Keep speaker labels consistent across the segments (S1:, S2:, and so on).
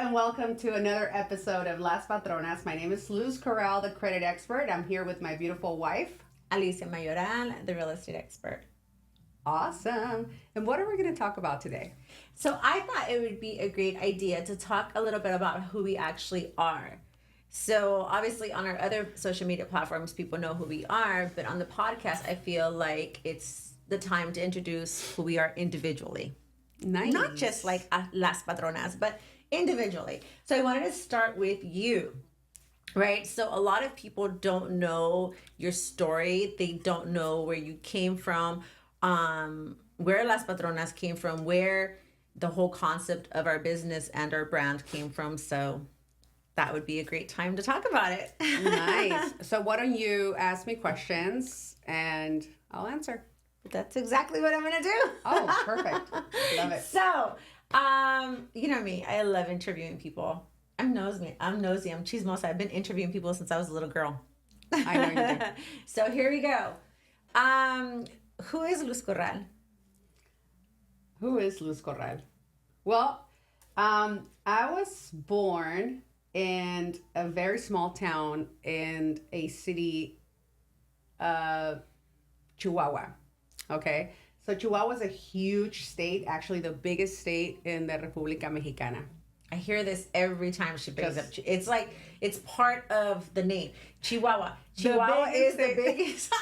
S1: and welcome to another episode of Las Patronas. My name is Luz Corral, the credit expert. I'm here with my beautiful wife,
S2: Alicia Mayoral, the real estate expert.
S1: Awesome. And what are we going to talk about today?
S2: So I thought it would be a great idea to talk a little bit about who we actually are. So obviously on our other social media platforms, people know who we are, but on the podcast, I feel like it's the time to introduce who we are individually.
S1: Nice.
S2: Not just like Las Patronas, but individually. So I wanted to start with you, right? So a lot of people don't know your story. They don't know where you came from, where Las Patronas came from, where the whole concept of our business and our brand came from. So that would be a great time to talk about it.
S1: Nice. So why don't you ask me questions and I'll answer.
S2: That's exactly what I'm going to do.
S1: Oh, perfect. Love it.
S2: So, you know me, I love interviewing people. I'm nosy, I'm chismosa. I've been interviewing people since I was a little girl.
S1: I know you do.
S2: So here we go. Who is Luz Corral?
S1: Who is Luz Corral? Well, I was born in a very small town in a city, Chihuahua. Okay, so Chihuahua is a huge state, actually the biggest state in the República Mexicana.
S2: I hear this every time she brings up. It's like it's part of the name, Chihuahua. Chihuahua is the biggest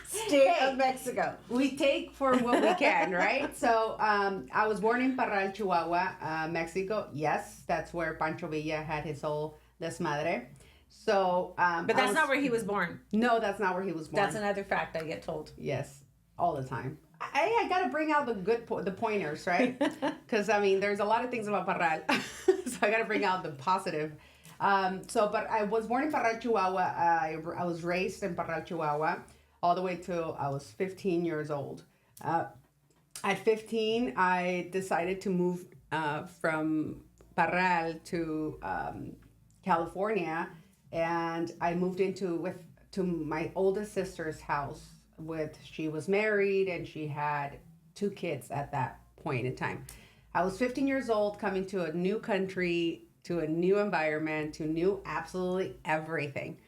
S2: state of Mexico.
S1: We take for what we can, right? So I was born in Parral, Chihuahua, Mexico. Yes, that's where Pancho Villa had his whole desmadre. So,
S2: but that's not where he was born.
S1: No, that's not where he was born.
S2: That's another fact I get told.
S1: Yes, all the time. I got to bring out the good, the pointers, right? Because, I mean, there's a lot of things about Parral. So I got to bring out the positive. But I was born in Parral, Chihuahua. I was raised in Parral, Chihuahua, all the way till I was 15 years old. At 15, I decided to move from Parral to California, and I moved to my oldest sister's house. She was married and she had 2 kids at that point in time. I was 15 years old, coming to a new country, to a new environment, to new absolutely everything.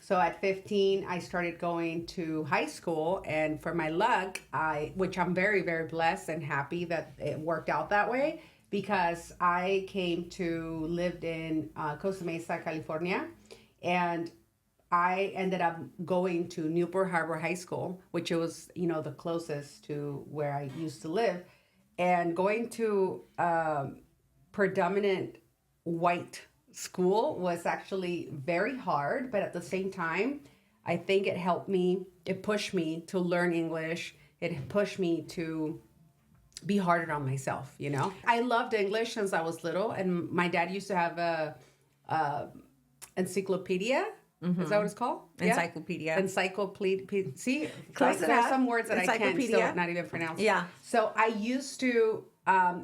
S1: So at 15, I started going to high school, and for my luck, which I'm very, very blessed and happy that it worked out that way, because I came to lived in Costa Mesa, California, and I ended up going to Newport Harbor High School, which was, the closest to where I used to live, and going to predominant white school was actually very hard, but at the same time, I think it pushed me to learn English. It pushed me to be harder on myself, I loved English since I was little, and my dad used to have a encyclopedia. Mm-hmm. Is that what it's called?
S2: Encyclopedia.
S1: Yeah? Encyclopedia. See,
S2: close
S1: there's some words that I can't still not even pronounce.
S2: Yeah.
S1: So I used to,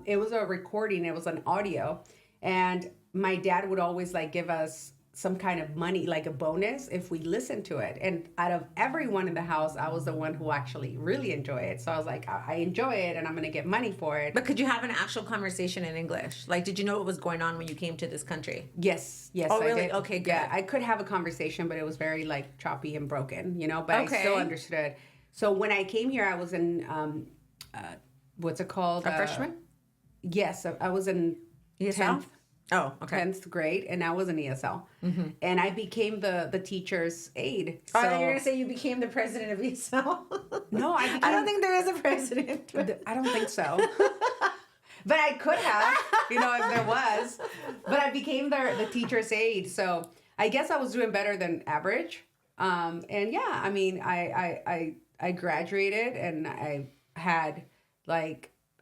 S1: it was a recording, it was an audio, and my dad would always give us some kind of money, like a bonus, if we listened to it. And out of everyone in the house, I was the one who actually really enjoyed it. So I was like, I enjoy it and I'm going to get money for it.
S2: But could you have an actual conversation in English? Did you know what was going on when you came to this country?
S1: Yes.
S2: Oh, really?
S1: I did.
S2: Okay, good.
S1: Yeah, I could have a conversation, but it was very choppy and broken, but I still understood. So when I came here, I was in, what's it called?
S2: A freshman?
S1: Yes, I was in
S2: ESL?
S1: 10th.
S2: Oh, okay.
S1: 10th grade, and I was an ESL. Mm-hmm. And I became the teacher's aide.
S2: So, you're going to say you became the president of ESL?
S1: No,
S2: I don't think there is a president.
S1: I don't think so. But I could have, if there was. But I became the teacher's aide. So I guess I was doing better than average. And yeah, I mean, I graduated, and I had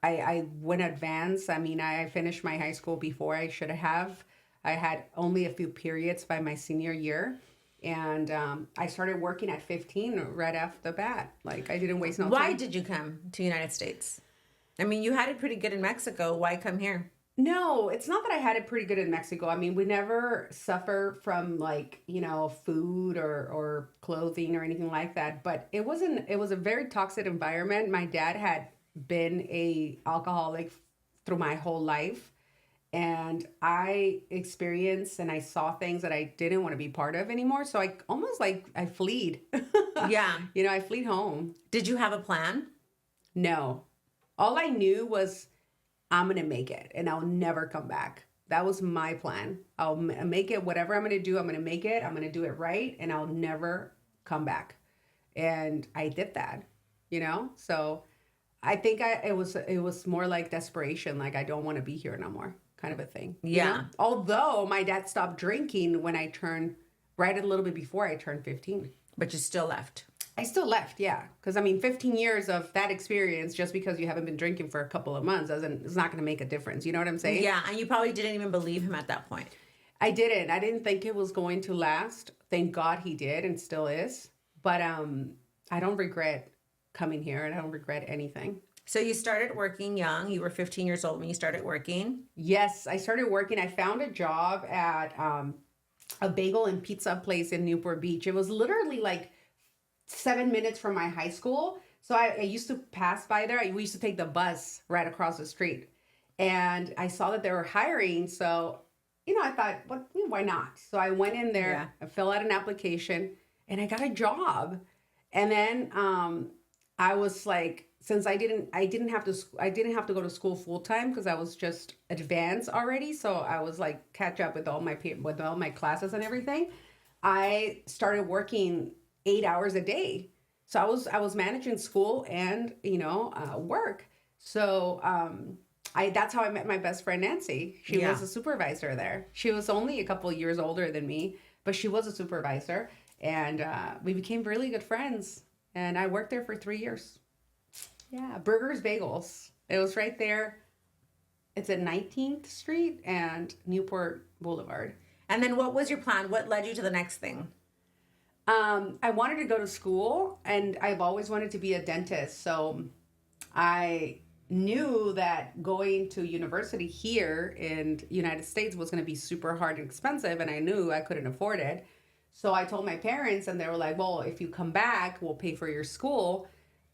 S1: I went advanced. I mean, I finished my high school before I should have. I had only a few periods by my senior year. And I started working at 15 right off the bat. I didn't waste no time.
S2: Why did you come to the United States? I mean, you had it pretty good in Mexico. Why come here?
S1: No, it's not that I had it pretty good in Mexico. I mean, we never suffer from food or clothing or anything like that. But it was a very toxic environment. My dad had been a alcoholic through my whole life. and I experienced and I saw things that I didn't want to be part of anymore. So I almost like I fled.
S2: Yeah.
S1: I fled home.
S2: Did you have a plan?
S1: No. All I knew was I'm going to make it and I'll never come back. That was my plan. I'll make it, whatever I'm going to do, I'm going to make it. I'm going to do it right and I'll never come back. And I did that, So I think it was more like desperation. Like, I don't want to be here no more kind of a thing.
S2: Yeah.
S1: Although my dad stopped drinking when I turned, right a little bit before I turned 15.
S2: But you still left.
S1: I still left, yeah. Because, 15 years of that experience, just because you haven't been drinking for a couple of months, it's not going to make a difference. You know what I'm saying?
S2: Yeah, and you probably didn't even believe him at that point.
S1: I didn't. I didn't think it was going to last. Thank God he did and still is. But I don't regret coming here and I don't regret anything.
S2: So you started working young. You were 15 years old when you started working.
S1: Yes, I started working. I found a job at a bagel and pizza place in Newport Beach. It was literally like 7 minutes from my high school. So I used to pass by there. We used to take the bus right across the street. And I saw that they were hiring. So, I thought, why not? So I went in there, I filled out an application, and I got a job. And then I was like, since I didn't have to go to school full time because I was just advanced already. So I was like catch up with all my classes and everything. I started working 8 hours a day. So I was managing school and, work. So that's how I met my best friend, Nancy. She was a supervisor there. She was only a couple of years older than me, but she was a supervisor. And we became really good friends. And I worked there for 3 years. Yeah, Burgers Bagels. It was right there. It's at 19th Street and Newport Boulevard.
S2: And then what was your plan? What led you to the next thing?
S1: I wanted to go to school, and I've always wanted to be a dentist. So I knew that going to university here in the United States was going to be super hard and expensive, and I knew I couldn't afford it. So I told my parents, and they were like, well, if you come back, we'll pay for your school.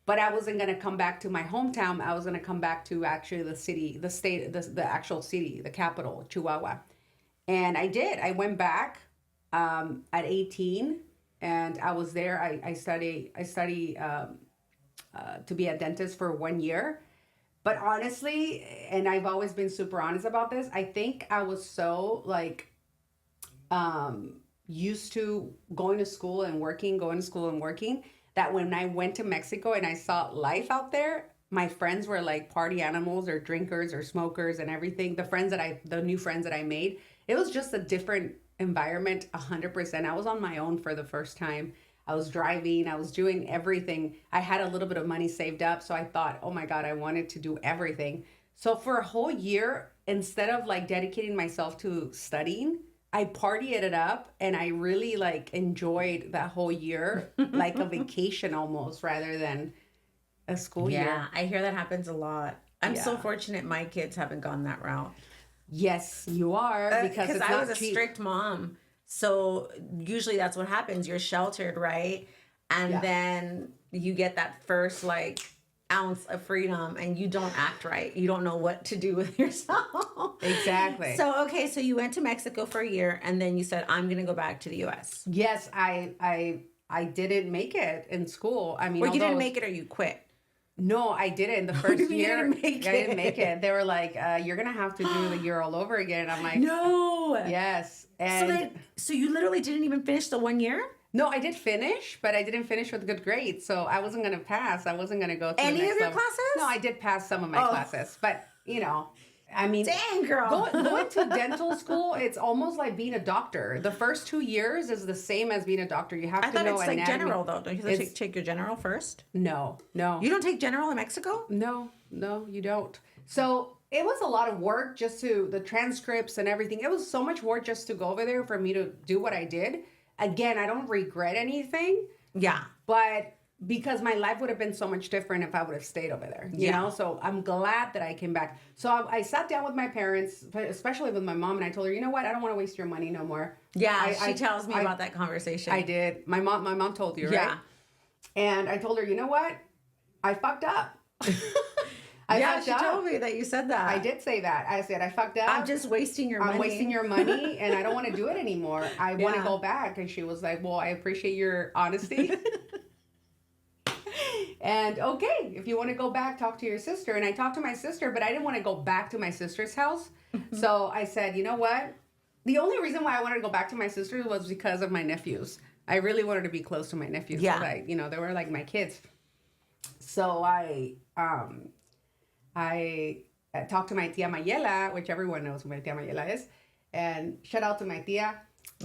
S1: But I wasn't going to come back to my hometown. I was going to come back to actually the city, the state, the actual city, the capital, Chihuahua. And I did. I went back at 18, and I was there. I studied to be a dentist for 1 year. But honestly, and I've always been super honest about this, I think I was so used to going to school and working, that when I went to Mexico and I saw life out there, my friends were like party animals or drinkers or smokers and everything. The new friends that I made, it was just a different environment, 100%. I was on my own for the first time. I was driving, I was doing everything. I had a little bit of money saved up. So I thought, oh my God, I wanted to do everything. So for a whole year, instead of like dedicating myself to studying, I partied it up and I really enjoyed that whole year, like a vacation almost rather than a school year.
S2: Yeah, I hear that happens a lot. I'm so fortunate my kids haven't gone that route.
S1: Yes, you are, because it's
S2: I
S1: not
S2: was
S1: cheap.
S2: A strict mom. So usually that's what happens. You're sheltered, right? And then you get that first ounce of freedom and you don't act right. You don't know what to do with yourself.
S1: Exactly.
S2: So you went to Mexico for a year and then you said, I'm going to go back to the US.
S1: Yes, I didn't make it in school. I mean,
S2: you didn't make it or you quit?
S1: No, I didn't. The first year,
S2: I didn't make it.
S1: They were like, you're going to have to do the year all over again. I'm like,
S2: no.
S1: Yes. And
S2: so you literally didn't even finish the 1 year?
S1: No, I did finish, but I didn't finish with good grades. So I wasn't going to pass. I wasn't going to go to
S2: any
S1: the next
S2: of your
S1: level.
S2: classes?
S1: No, I did pass some of my classes, but I mean,
S2: dang girl,
S1: going to dental school, it's almost like being a doctor. The first 2 years is the same as being a doctor. You have to know
S2: it's
S1: anatomy.
S2: like general though. Don't you have to take your general first?
S1: No.
S2: You don't take general in Mexico?
S1: No, you don't. So it was a lot of work the transcripts and everything. It was so much work just to go over there for me to do what I did. Again, I don't regret anything.
S2: Yeah.
S1: But because my life would have been so much different if I would have stayed over there, you know? So I'm glad that I came back. So I sat down with my parents, especially with my mom, and I told her, you know what? I don't want to waste your money no more.
S2: Yeah, she tells me about that conversation.
S1: I did. My mom told you, right?
S2: Yeah.
S1: And I told her, you know what? I fucked up.
S2: Yeah,
S1: fucked
S2: she
S1: up.
S2: told me that you said that.
S1: I did say that. I said, I fucked up.
S2: I'm just wasting your money.
S1: I'm wasting your money and I don't want to do it anymore. I want to
S2: Yeah.
S1: go back. And she was like, well, I appreciate your honesty. And okay, if you want to go back, talk to your sister. And I talked to my sister, but I didn't want to go back to my sister's house. So I said, you know what? The only reason why I wanted to go back to my sister was because of my nephews. I really wanted to be close to my nephews.
S2: Yeah.
S1: So that, they were like my kids. So I talked to my tia Mayela, which everyone knows who my tia Mayela is. And shout out to my tia.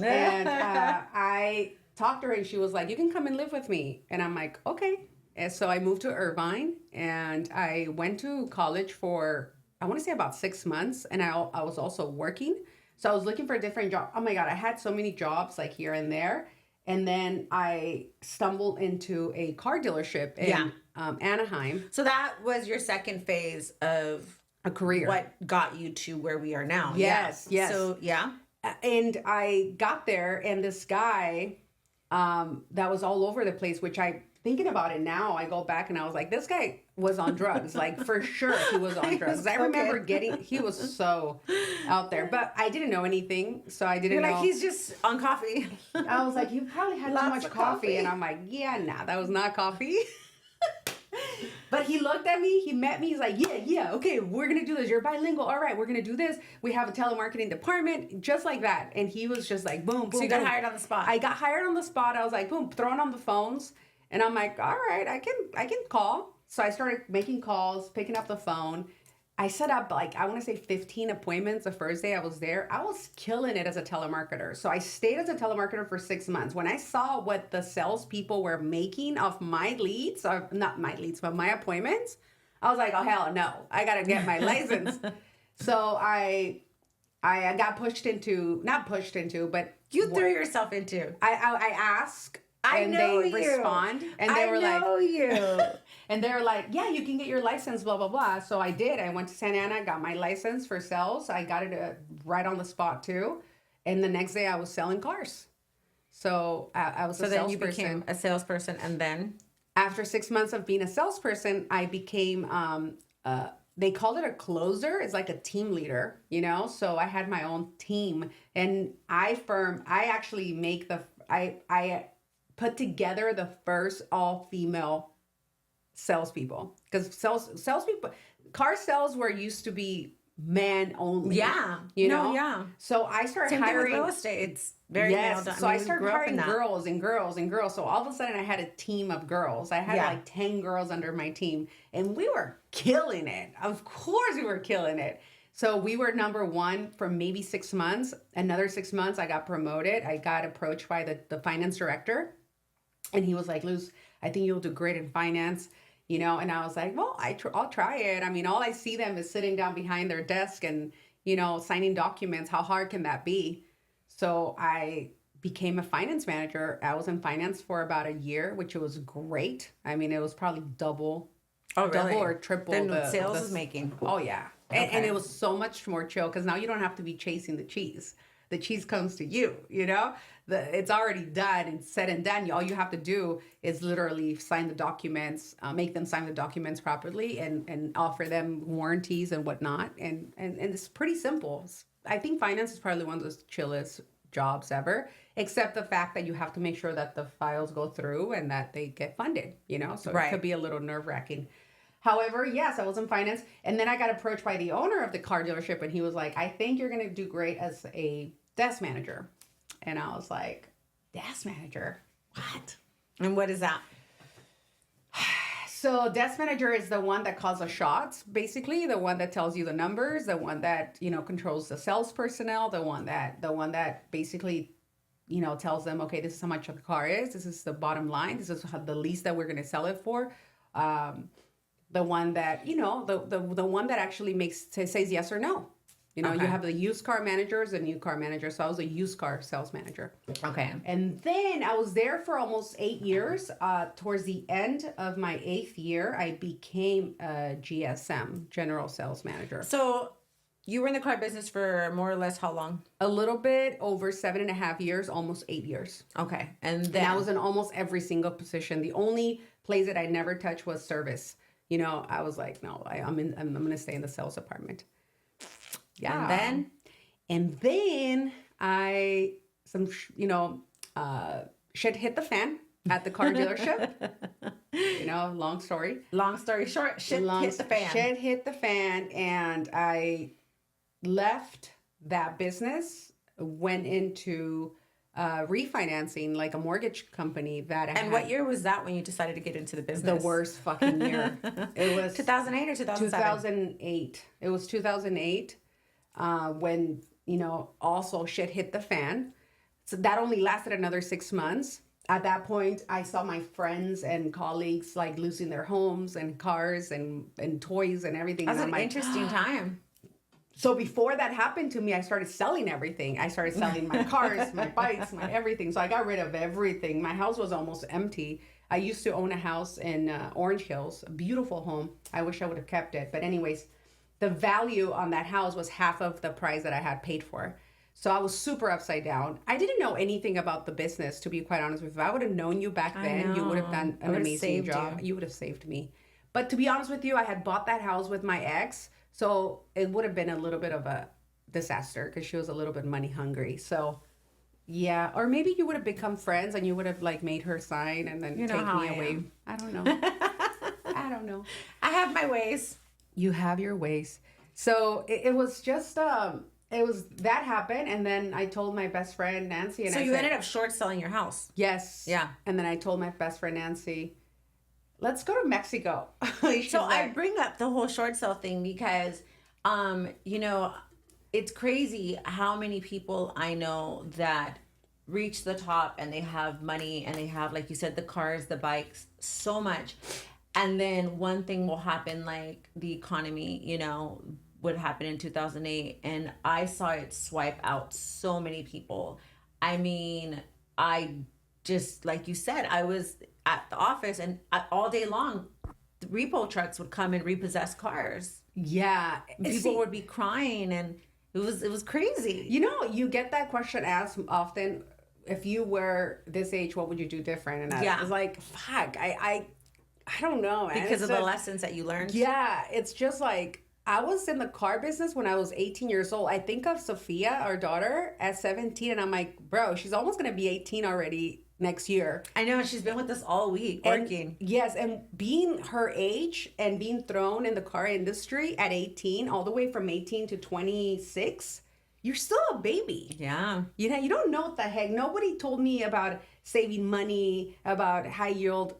S1: And I talked to her and she was like, you can come and live with me. And I'm like, okay. And so I moved to Irvine and I went to college for, I want to say about 6 months. And I was also working. So I was looking for a different job. Oh my God, I had so many jobs like here and there. And then I stumbled into a car dealership in Anaheim.
S2: So that was your second phase of
S1: a career.
S2: What got you to where we are now.
S1: Yes, yes.
S2: So, yeah.
S1: And I got there and this guy that was all over the place, which thinking about it now, I go back and I was like, this guy was on drugs. Like, for sure he was on drugs. I remember he was so out there. But I didn't know anything, so I didn't know.
S2: You're like, he's just on coffee.
S1: I was like, you probably had too much coffee. And I'm like, yeah, nah, that was not coffee. But he looked at me, he met me, he's like, yeah, okay, we're going to do this. You're bilingual. All right, we're going to do this. We have a telemarketing department, just like that. And he was just like, boom, boom,
S2: So you got hired on the spot.
S1: I got hired on the spot. I was like, boom, throwing on the phones. And I'm like, all right, I can call. So I started making calls, picking up the phone. I set up like, I want to say 15 appointments the first day I was there. I was killing it as a telemarketer. So I stayed as a telemarketer for 6 months. When I saw what the salespeople were making off my leads, or not my leads, but my appointments, I was like, oh, hell no. I got to get my license. So I got not pushed into, but
S2: you threw yourself into.
S1: I asked.
S2: And
S1: they respond, and they were like, and they were like, yeah, you can get your license, blah blah blah. So I did. I went to Santa Ana, got my license for sales. I got it right on the spot too, and the next day I was selling cars. So I was a salesperson.
S2: So then you became a salesperson, and then
S1: after 6 months of being a salesperson, I became they called it a closer. It's like a team leader, So I had my own team, and I actually make I put together the first all-female salespeople, because salespeople, car sales were used to be men only.
S2: Yeah, yeah.
S1: So I started
S2: Same
S1: hiring
S2: thing with real estate. It's very male.
S1: So I started hiring girls and girls and girls. So all of a sudden I had a team of girls. I had like 10 girls under my team, and we were killing it. Of course, we were killing it. So we were number one for maybe 6 months. Another 6 months, I got promoted. I got approached by the finance director. And he was like, Luz, I think you'll do great in finance, And I was like, well, I'll try it. I mean, all I see them is sitting down behind their desk and, signing documents. How hard can that be? So I became a finance manager. I was in finance for about a year, which was great. I mean, it was probably double or triple
S2: the sales is making.
S1: Oh, yeah. Okay. And it was so much more chill because now you don't have to be chasing the cheese. The cheese comes to you, it's already done and said and done. All you have to do is literally sign the documents, make them sign the documents properly and offer them warranties and whatnot. And it's pretty simple. I think finance is probably one of the chillest jobs ever, except the fact that you have to make sure that the files go through and that they get funded, So It could be a little nerve-wracking. However, yes, I was in finance. And then I got approached by the owner of the car dealership, and he was like, I think you're going to do great as a desk manager. And I was like, desk manager? What?
S2: And what is that?
S1: So desk manager is the one that calls the shots, basically, the one that tells you the numbers, the one that, controls the sales personnel, the one that basically, tells them, okay, this is how much the car is. This is the bottom line. This is the lease that we're going to sell it for. The one that, the one that actually says yes or no. You have the used car managers and new car managers. So I was a used car sales manager.
S2: Okay.
S1: And then I was there for almost 8 years. Towards the end of my 8th year, I became a GSM, general sales manager.
S2: So you were in the car business for more or less how long?
S1: A little bit over 7.5 years, almost 8 years.
S2: Okay. And then
S1: I was in almost every single position. The only place that I never touched was service. I was like, no, I'm going to stay in the sales department. Yeah. And then shit hit the fan at the car dealership. Long story.
S2: Long story short, shit hit the fan.
S1: Shit hit the fan, and I left that business, went into refinancing, like a mortgage company that I
S2: And what year was that when you decided to get into the business?
S1: The worst fucking year. It was
S2: 2008 or 2007?
S1: 2008. It was 2008 when, also shit hit the fan. So that only lasted another 6 months. At that point, I saw my friends and colleagues like losing their homes and cars and toys and everything.
S2: That's an interesting time.
S1: So before that happened to me, I started selling everything. I started selling my cars, my bikes, my everything. So I got rid of everything. My house was almost empty. I used to own a house in Orange Hills, a beautiful home. I wish I would have kept it. But anyways, the value on that house was half of the price that I had paid for. So I was super upside down. I didn't know anything about the business, to be quite honest with you. If I would have known you back then, you would have done an amazing job. You would have saved me. But to be honest with you, I had bought that house with my ex. So it would have been a little bit of a disaster because she was a little bit money hungry. So yeah, or maybe you would have become friends and you would have like made her sign and then take me away. I don't know. I don't know.
S2: I have my ways.
S1: You have your ways. So it was just it was that happened, and then I told my best friend Nancy, and
S2: so you ended up short selling your house.
S1: Yes.
S2: Yeah.
S1: And then I told my best friend Nancy, let's go to Mexico.
S2: So I bring up the whole short sale thing because, it's crazy how many people I know that reach the top and they have money and they have, like you said, the cars, the bikes, so much. And then one thing will happen, like the economy, would happen in 2008. And I saw it swipe out so many people. I mean, I just, like you said, I was at the office and all day long, the repo trucks would come and repossess cars.
S1: Yeah.
S2: People would be crying and it was crazy.
S1: You get that question asked often. If you were this age, what would you do different? And I was like, fuck, I don't know, man.
S2: Because of the lessons that you learned?
S1: Yeah. It's just like, I was in the car business when I was 18 years old. I think of Sophia, our daughter, at 17, and I'm like, bro, she's almost going to be 18 already next year.
S2: I know, and she's been with us all week working.
S1: Yes, and being her age and being thrown in the car industry at 18, all the way from 18 to 26, you're still a baby.
S2: Yeah.
S1: You don't know what the heck. Nobody told me about saving money, about high yield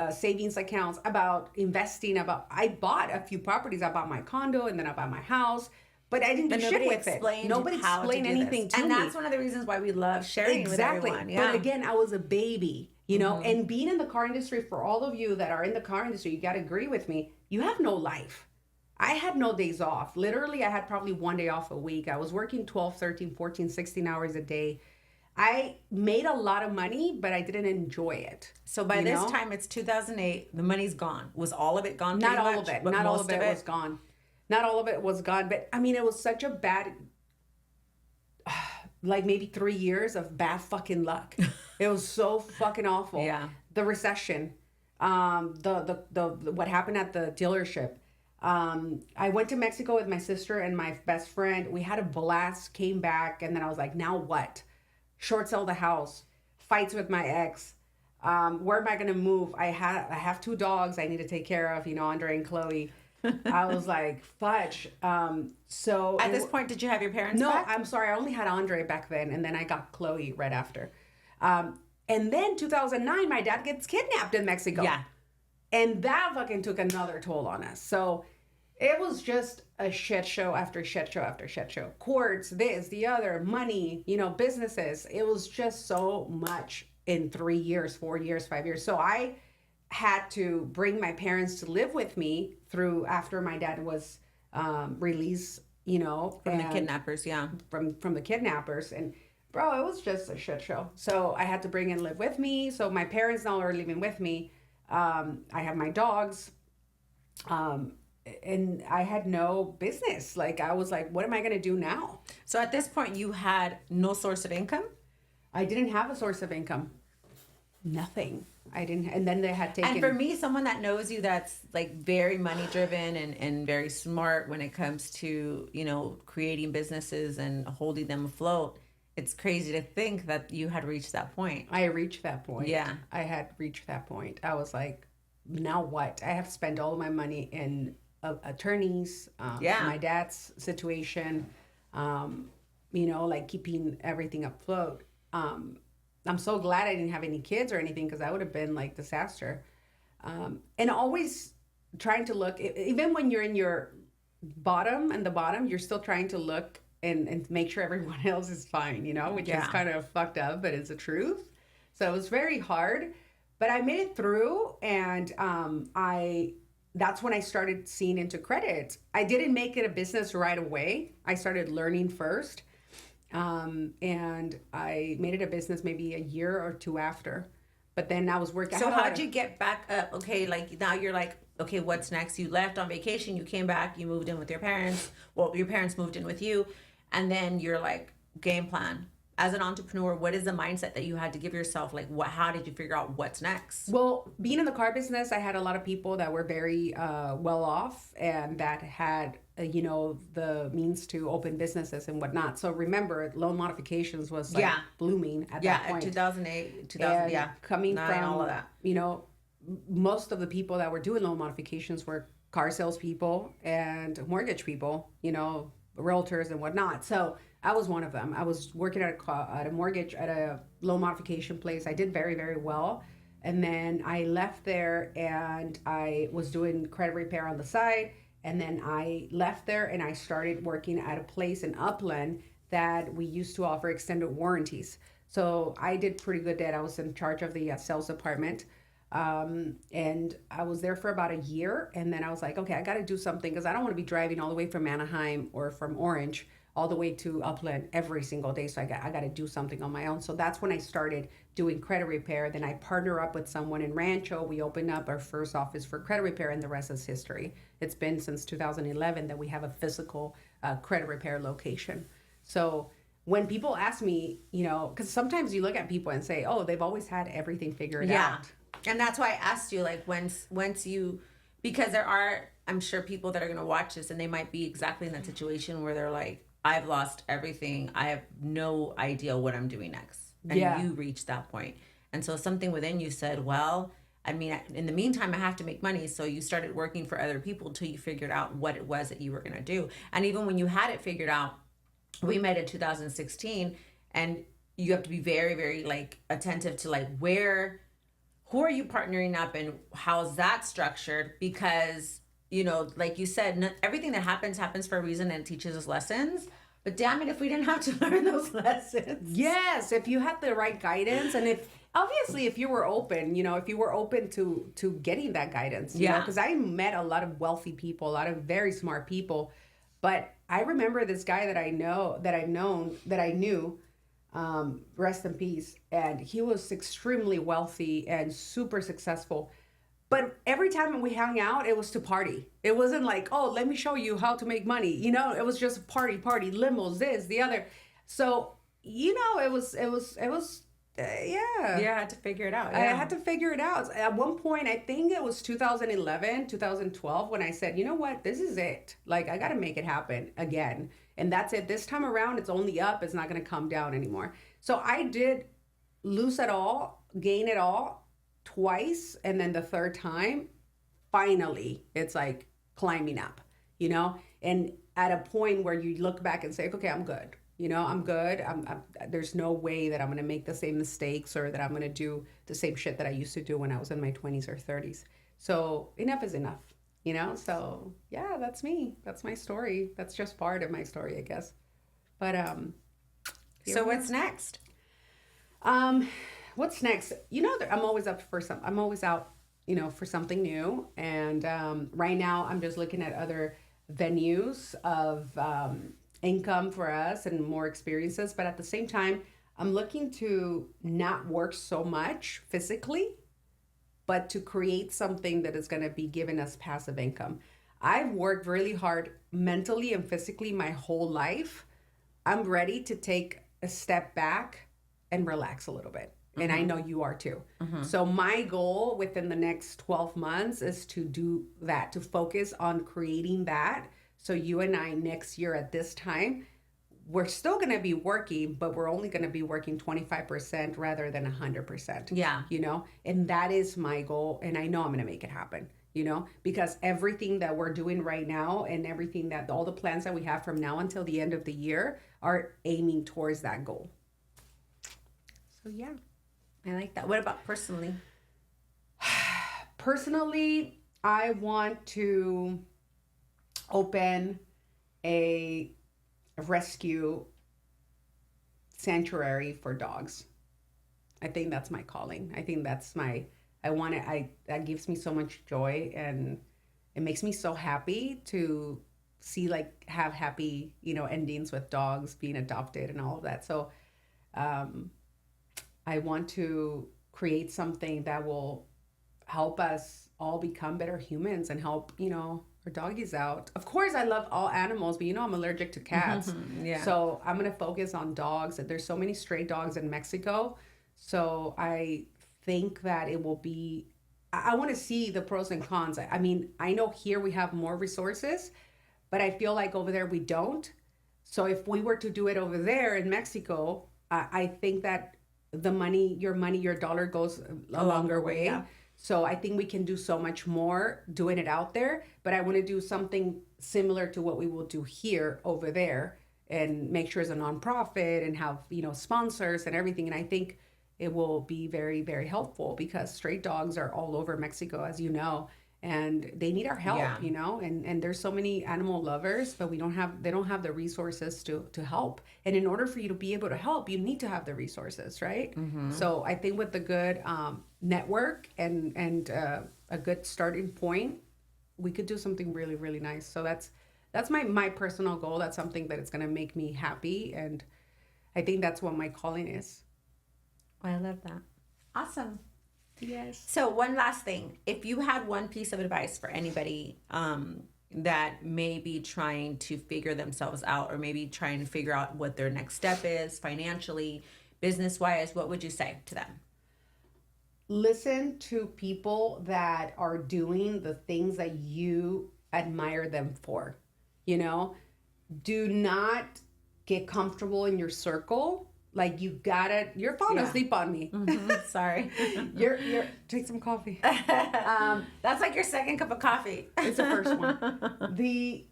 S1: savings accounts, about investing, I bought a few properties. I bought my condo and then I bought my house, but I didn't do shit with it. Nobody explained anything to me.
S2: And that's one of the reasons why we love sharing with everyone. Yeah.
S1: But again, I was a baby, and being in the car industry, for all of you that are in the car industry, you got to agree with me, you have no life. I had no days off. Literally, I had probably one day off a week. I was working 12, 13, 14, 16 hours a day. I made a lot of money, but I didn't enjoy it.
S2: So by this time, it's 2008. The money's gone. Was all of it gone?
S1: Not all of it. Not all of it was gone. Not all of it was gone. But I mean, it was such a bad, like maybe 3 years of bad fucking luck. It was so fucking awful.
S2: Yeah.
S1: The recession, the what happened at the dealership. I went to Mexico with my sister and my best friend. We had a blast, came back, and then I was like, now what? Short sell the house, fights with my ex. Where am I gonna move? I have 2 dogs I need to take care of, Andre and Chloe. I was like, fudge. So
S2: at this point, did you have your parents
S1: No,
S2: back?
S1: I'm sorry. I only had Andre back then, and then I got Chloe right after. And then 2009, my dad gets kidnapped in Mexico.
S2: Yeah.
S1: And that fucking took another toll on us. So it was just a shit show after shit show after shit show. Courts, this, the other, money, businesses. It was just so much in 3 years, 4 years, 5 years. So I had to bring my parents to live with me through after my dad was released,
S2: from the kidnappers, yeah.
S1: From the kidnappers. And bro, it was just a shit show. So I had to bring and live with me. So my parents now are living with me. I have my dogs. And I had no business. Like, I was like, what am I going to do now?
S2: So at this point, you had no source of income?
S1: I didn't have a source of income. Nothing. I didn't, and then they had taken.
S2: And for me, someone that knows you, that's like very money driven and very smart when it comes to, creating businesses and holding them afloat. It's crazy to think that you had reached that point.
S1: I reached that point.
S2: Yeah.
S1: I had reached that point. I was like, now what? I have to spend all of my money in attorneys,
S2: Yeah.
S1: my dad's situation, like keeping everything afloat. I'm so glad I didn't have any kids or anything because that would have been like disaster. And always trying to look, even when you're in your bottom, you're still trying to look and make sure everyone else is fine, which is kind of fucked up, but it's the truth. So it was very hard, but I made it through, and that's when I started seeing into credit. I didn't make it a business right away. I started learning first. And I made it a business maybe a year or two after. But then I was working.
S2: So how'd you get back up? Okay, like now you're like, okay, what's next? You left on vacation, you came back, you moved in with your parents. Well, your parents moved in with you. And then you're like, game plan. As an entrepreneur, what is the mindset that you had to give yourself? Like, how did you figure out what's next?
S1: Well, being in the car business, I had a lot of people that were very well off and that had, the means to open businesses and whatnot. So remember, loan modifications was like blooming at that point.
S2: Yeah, 2008, 2000,
S1: and coming from
S2: all of that.
S1: Most of the people that were doing loan modifications were car salespeople and mortgage people, realtors and whatnot. So I was one of them. I was working at a loan modification place. I did very, very well. And then I left there and I was doing credit repair on the side. And then I left there and I started working at a place in Upland that we used to offer extended warranties. So I did pretty good there. I was in charge of the sales department. And I was there for about a year. And then I was like, okay, I got to do something because I don't want to be driving all the way from Anaheim or from Orange all the way to Upland every single day. So I got to do something on my own. So that's when I started doing credit repair. Then I partner up with someone in Rancho. We opened up our first office for credit repair, and the rest is history. It's been since 2011 that we have a physical credit repair location. So when people ask me, because sometimes you look at people and say, oh, they've always had everything figured out.
S2: And that's why I asked you, like, once you, because there are, I'm sure, people that are going to watch this and they might be exactly in that situation where they're like, I've lost everything. I have no idea what I'm doing next. And you reached that point. And so something within you said, well, I mean, in the meantime, I have to make money. So you started working for other people until you figured out what it was that you were going to do. And even when you had it figured out, we met in 2016, and you have to be very, very like attentive to like who are you partnering up and how's that structured? Because, like you said, everything that happens for a reason and it teaches us lessons. But damn it, if we didn't have to learn those lessons.
S1: Yes, if you had the right guidance, and if you were open, if you were open to getting that guidance, because I met a lot of wealthy people, a lot of very smart people, but I remember this guy that I knew, rest in peace, and he was extremely wealthy and super successful. But every time we hung out, it was to party. It wasn't like, oh, let me show you how to make money. It was just party, limos, this, the other. So, it was, yeah.
S2: Yeah, I had to figure it out.
S1: I had to figure it out. At one point, I think it was 2011, 2012, when I said, you know what, this is it. Like, I got to make it happen again. And that's it. This time around, it's only up. It's not going to come down anymore. So I did lose it all, gain it all twice. And then the third time, finally, it's like climbing up, and at a point where you look back and say, okay, I'm good. I'm good. There's no way that I'm going to make the same mistakes or that I'm going to do the same shit that I used to do when I was in my 20s or 30s. So enough is enough, So yeah, that's me. That's my story. That's just part of my story, I guess. But
S2: so what's next?
S1: What's next? I'm always up for some. I'm always out, for something new. And right now, I'm just looking at other venues of income for us and more experiences. But at the same time, I'm looking to not work so much physically, but to create something that is going to be giving us passive income. I've worked really hard mentally and physically my whole life. I'm ready to take a step back and relax a little bit. And I know you are too. So my goal within the next 12 months is to do that, to focus on creating that. So you and I next year at this time, we're still going to be working, but we're only going to be working 25% rather than 100%.
S2: Yeah.
S1: You know, and that is my goal. And I know I'm going to make it happen, you know, because everything that we're doing right now and everything that all the plans that we have from now until the end of the year are aiming towards that goal. So, yeah.
S2: I like that. What about personally?
S1: Personally, I want to open a rescue sanctuary for dogs. I think that's my calling. I think that's that gives me so much joy, and it makes me so happy to see have happy, endings with dogs being adopted and all of that. So, I want to create something that will help us all become better humans and help, our doggies out. Of course, I love all animals, but I'm allergic to cats.
S2: Yeah.
S1: So I'm going to focus on dogs. There's so many stray dogs in Mexico. So I think that it will be, I want to see the pros and cons. I mean, I know here we have more resources, but I feel like over there we don't. So if we were to do it over there in Mexico, I think that your dollar goes a longer way. Yeah. So I think we can do so much more doing it out there, but I want to do something similar to what we will do here over there and make sure it's a nonprofit and have, sponsors and everything. And I think it will be very, very helpful because stray dogs are all over Mexico, as you know, and they need our help, and there's so many animal lovers, but they don't have the resources to help. And in order for you to be able to help, you need to have the resources, right? So I think with the good network and a good starting point, we could do something really, really nice. So that's my personal goal. That's something that it's going to make me happy. And I think that's what my calling is.
S2: I love that. Awesome.
S1: Yes.
S2: So one last thing, if you had one piece of advice for anybody that may be trying to figure themselves out or maybe trying to figure out what their next step is financially, business-wise, what would you say to them?
S1: Listen to people that are doing the things that you admire them for. Do not get comfortable in your circle. Like you're falling asleep on me.
S2: Sorry.
S1: You're take some coffee.
S2: That's like your second cup of coffee.
S1: It's the first one.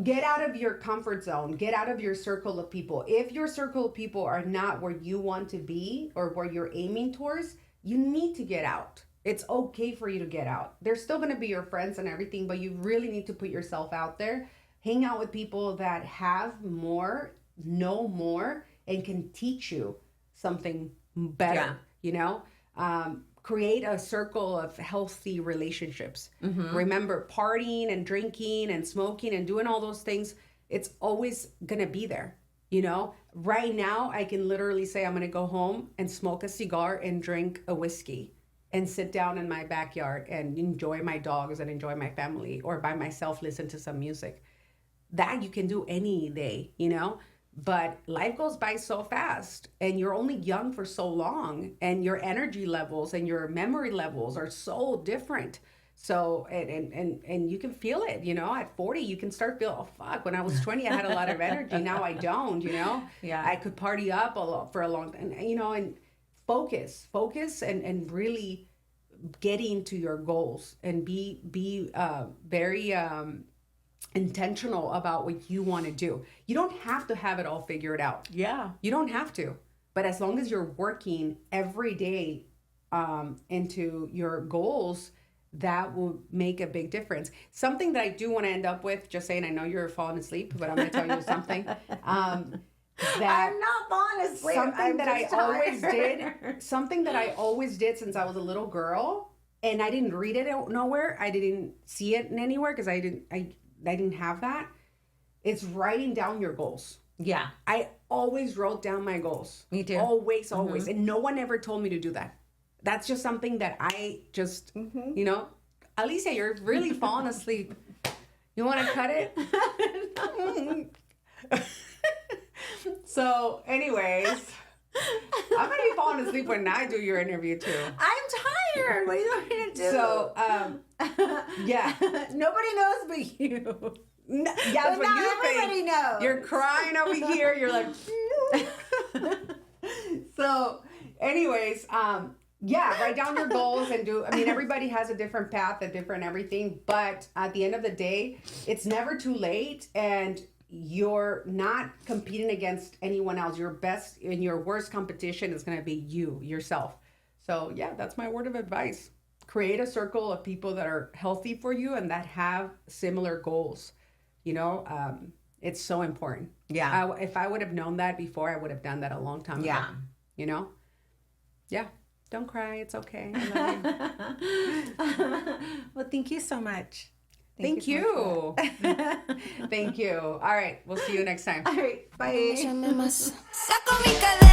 S1: Get out of your comfort zone. Get out of your circle of people. If your circle of people are not where you want to be or where you're aiming towards, you need to get out. It's okay for you to get out. They're still going to be your friends and everything, but you really need to put yourself out there. Hang out with people that have more, know more, and can teach you something better, create a circle of healthy relationships. Remember, partying and drinking and smoking and doing all those things, it's always going to be there. Right now, I can literally say I'm going to go home and smoke a cigar and drink a whiskey and sit down in my backyard and enjoy my dogs and enjoy my family, or by myself listen to some music. That you can do any day, But life goes by so fast, and you're only young for so long, and your energy levels and your memory levels are so different. So, and you can feel it, at 40, you can start feeling, oh, fuck, when I was 20, I had a lot of energy. Now I don't,
S2: Yeah.
S1: I could party up for a long time, and focus and really getting to your goals and be very, intentional about what you want to do. You don't have to have it all figured out.
S2: Yeah.
S1: You don't have to. But as long as you're working every day into your goals, that will make a big difference. Something that I do want to end up with, just saying, I know you're falling asleep, but I'm going to tell you something. That
S2: I'm not falling asleep.
S1: Something that I always did since I was a little girl, and I didn't read it nowhere. I didn't see it anywhere because I didn't have that. It's writing down your goals.
S2: Yeah.
S1: I always wrote down my goals.
S2: Me too.
S1: Always. And no one ever told me to do that. That's just something that I just, Alicia, you're really falling asleep. You want to cut it? So anyways, I'm gonna be falling asleep when I do your interview too.
S2: I'm tired. What do you want me to do?
S1: So, yeah.
S2: Nobody knows but you.
S1: Yeah,
S2: But
S1: that's what
S2: now
S1: you
S2: everybody
S1: think.
S2: knows.
S1: You're crying over here. You're like, so, anyways, yeah, write down your goals and do. I mean, everybody has a different path, a different everything. But at the end of the day, it's never too late, and you're not competing against anyone else. Your best and your worst competition is going to be you, yourself. So, yeah, that's my word of advice. Create a circle of people that are healthy for you and that have similar goals. You know, it's so important.
S2: Yeah.
S1: If I would have known that before, I would have done that a long time ago. You know? Yeah. Don't cry. It's okay. I love you.
S2: Well, thank you so much.
S1: Thank you. Thank you. All right. We'll see you next time.
S2: All right. Bye.
S3: Saco mi cadena.